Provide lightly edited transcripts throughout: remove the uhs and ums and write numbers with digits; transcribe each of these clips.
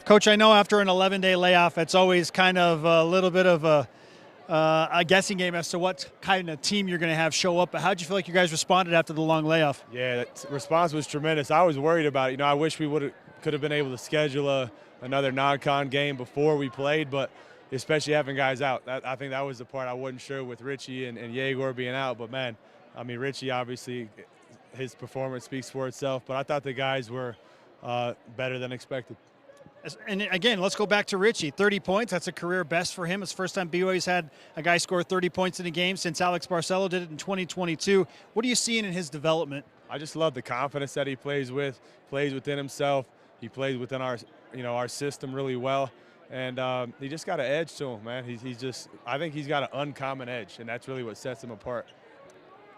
Coach, I know after an 11-day layoff, it's always kind of a little bit of a guessing game as to what kind of team you're going to have show up. But how did you feel like you guys responded after the long layoff? Yeah, that response was tremendous. I was worried about it. I wish we could have been able to schedule another non-con game before we played, but especially having guys out. I think that was the part I wasn't sure with Richie and Jager being out. But, man, Richie, obviously, his performance speaks for itself. But I thought the guys were better than expected. And again, let's go back to Richie. 30 points, that's a career best for him. It's the first time BYU's had a guy score 30 points in a game since Alex Barcelo did it in 2022. What are you seeing in his development? I just love the confidence that he plays within himself. He plays within our system really well. And he just got an edge to him, man. I think he's got an uncommon edge, and that's really what sets him apart.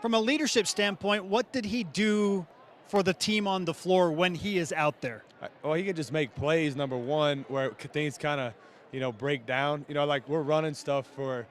From a leadership standpoint, what did he do for the team on the floor when he is out there? Well, he can just make plays, number one, where things kind of, break down. Like we're running stuff for,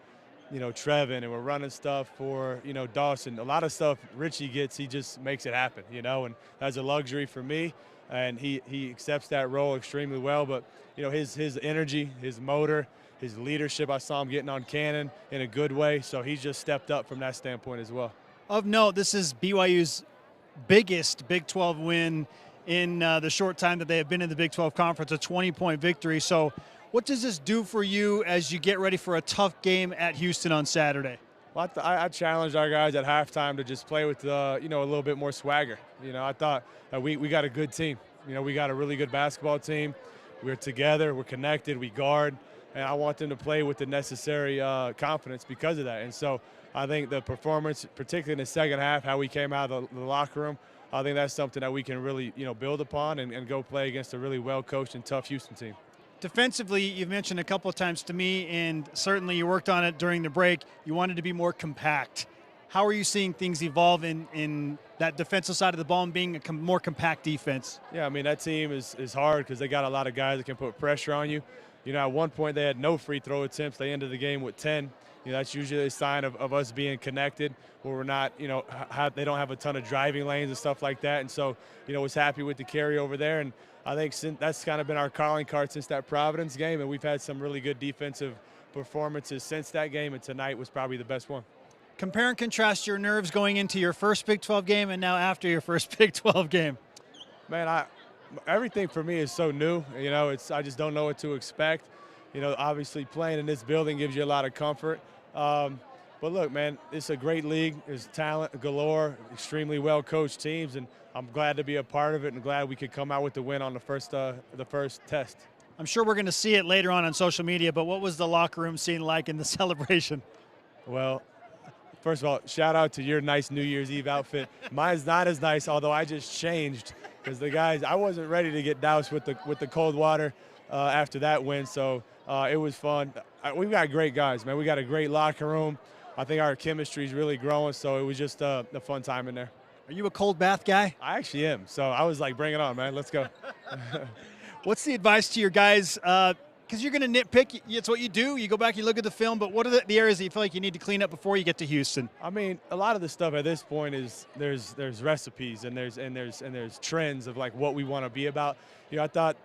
Trevin, and we're running stuff for, Dawson. A lot of stuff Richie gets, he just makes it happen, and that's a luxury for me. And he accepts that role extremely well. But, his energy, his motor, his leadership, I saw him getting on Canon in a good way. So he's just stepped up from that standpoint as well. Of note, this is BYU's biggest Big 12 win in the short time that they have been in the Big 12 Conference, a 20-point victory. So what does this do for you as you get ready for a tough game at Houston on Saturday? Well, I challenged our guys at halftime to just play with, a little bit more swagger. I thought we got a good team. We got a really good basketball team. We're together. We're connected. We guard. And I want them to play with the necessary confidence because of that. And so I think the performance, particularly in the second half, how we came out of the locker room, I think that's something that we can really, build upon and go play against a really well-coached and tough Houston team. Defensively, you've mentioned a couple of times to me, and certainly you worked on it during the break, you wanted to be more compact. How are you seeing things evolve in that defensive side of the ball and being a more compact defense? Yeah, that team is hard because they got a lot of guys that can put pressure on you. At one point they had no free throw attempts. They ended the game with 10. That's usually a sign of us being connected, where we're not, they don't have a ton of driving lanes and stuff like that. And so, was happy with the carry over there. And I think that's kind of been our calling card since that Providence game. And we've had some really good defensive performances since that game. And tonight was probably the best one. Compare and contrast your nerves going into your first Big 12 game and now after your first Big 12 game. Man, everything for me is so new. I just don't know what to expect. Obviously playing in this building gives you a lot of comfort. But look, man, it's a great league. There's talent galore, extremely well-coached teams, and I'm glad to be a part of it and glad we could come out with the win on the first test. I'm sure we're going to see it later on social media, but what was the locker room scene like in the celebration? Well, first of all, shout out to your nice New Year's Eve outfit. Mine's not as nice, although I just changed because the guys, I wasn't ready to get doused with the cold water after that win, so it was fun. We've got great guys, man. We got a great locker room. I think our chemistry is really growing, so it was just a fun time in there. Are you a cold bath guy? I actually am, so I was like, bring it on, man. Let's go. What's the advice to your guys? Because you're going to nitpick. It's what you do. You go back, you look at the film, but what are the areas that you feel like you need to clean up before you get to Houston? A lot of the stuff at this point is there's recipes and there's trends of like what we want to be about. I thought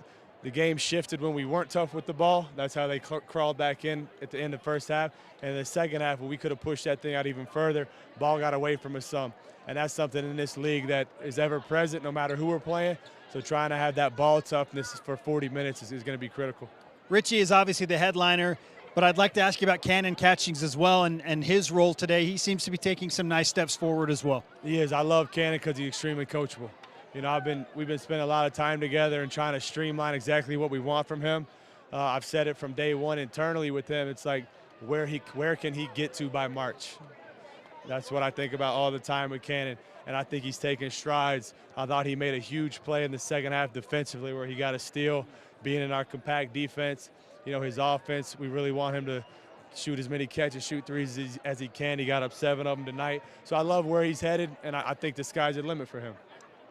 the game shifted when we weren't tough with the ball. That's how they crawled back in at the end of the first half. And in the second half, when we could have pushed that thing out even further, ball got away from us some. And that's something in this league that is ever present no matter who we're playing. So trying to have that ball toughness for 40 minutes is going to be critical. Richie is obviously the headliner, but I'd like to ask you about Canon Catchings as well and his role today. He seems to be taking some nice steps forward as well. He is. I love Canon because he's extremely coachable. We've been spending a lot of time together and trying to streamline exactly what we want from him. I've said it from day one internally with him. It's like where can he get to by March? That's what I think about all the time with Canon, and I think he's taking strides. I thought he made a huge play in the second half defensively where he got a steal, being in our compact defense. His offense, we really want him to shoot as many catches, shoot threes as he can. He got up 7 of them tonight. So I love where he's headed, and I think the sky's the limit for him.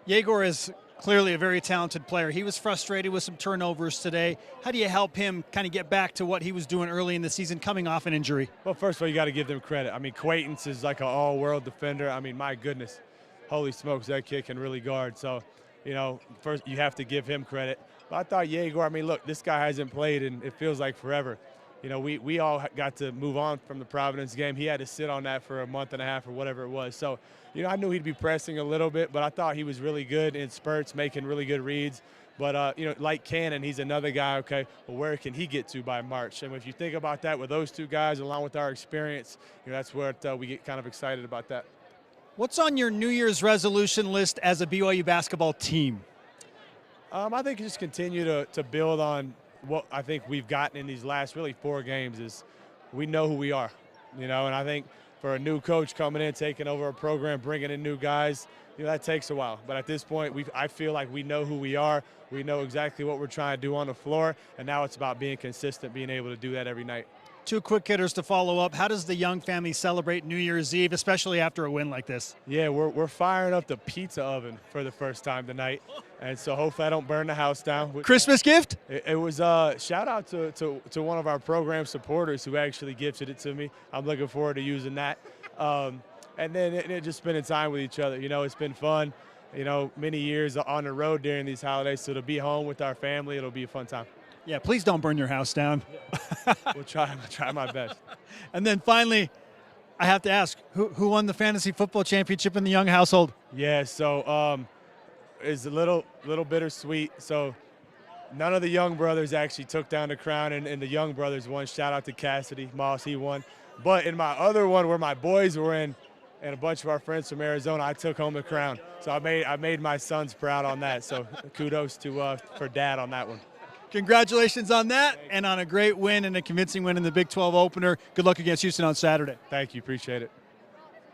Jager is clearly a very talented player. He was frustrated with some turnovers today. How do you help him kind of get back to what he was doing early in the season coming off an injury? Well, first of all, you got to give them credit. Quaintance is like an all-world defender. My goodness, holy smokes, that kid can really guard. So, first you have to give him credit. But I thought Jager, I mean, look, this guy hasn't played, and it feels like forever. You know, we all got to move on from the Providence game. He had to sit on that for a month and a half or whatever it was. So, you know, I knew he'd be pressing a little bit, but I thought he was really good in spurts, making really good reads. But, you know, like Canon, he's another guy, okay, well, where can he get to by March? And if you think about that with those two guys, along with our experience, you know, that's where we get kind of excited about that. What's on your New Year's resolution list as a BYU basketball team? I think just continue to build on what I think we've gotten in these last really 4 games is we know who we are, you know, and I think for a new coach coming in, taking over a program, bringing in new guys, you know, that takes a while. But at this point, I feel like we know who we are. We know exactly what we're trying to do on the floor, and now it's about being consistent, being able to do that every night. 2 quick hitters to follow up. How does the Young family celebrate New Year's Eve, especially after a win like this? Yeah, we're firing up the pizza oven for the first time tonight, and so hopefully I don't burn the house down. Christmas gift? It was shout out to one of our program supporters who actually gifted it to me. I'm looking forward to using that. And then just spending time with each other. You know, it's been fun. You know, many years on the road during these holidays, so to be home with our family, it'll be a fun time. Yeah, please don't burn your house down. We'll try my best. And then finally, I have to ask, who won the fantasy football championship in the Young household? Yeah, so it's a little bittersweet. So none of the Young brothers actually took down the crown, and the Young brothers won. Shout out to Cassidy Moss, he won. But in my other one, where my boys were in, and a bunch of our friends from Arizona, I took home the crown. So I made my sons proud on that. So kudos for Dad on that one. Congratulations on that and on a great win and a convincing win in the Big 12 opener. Good luck against Houston on Saturday. Thank you. Appreciate it.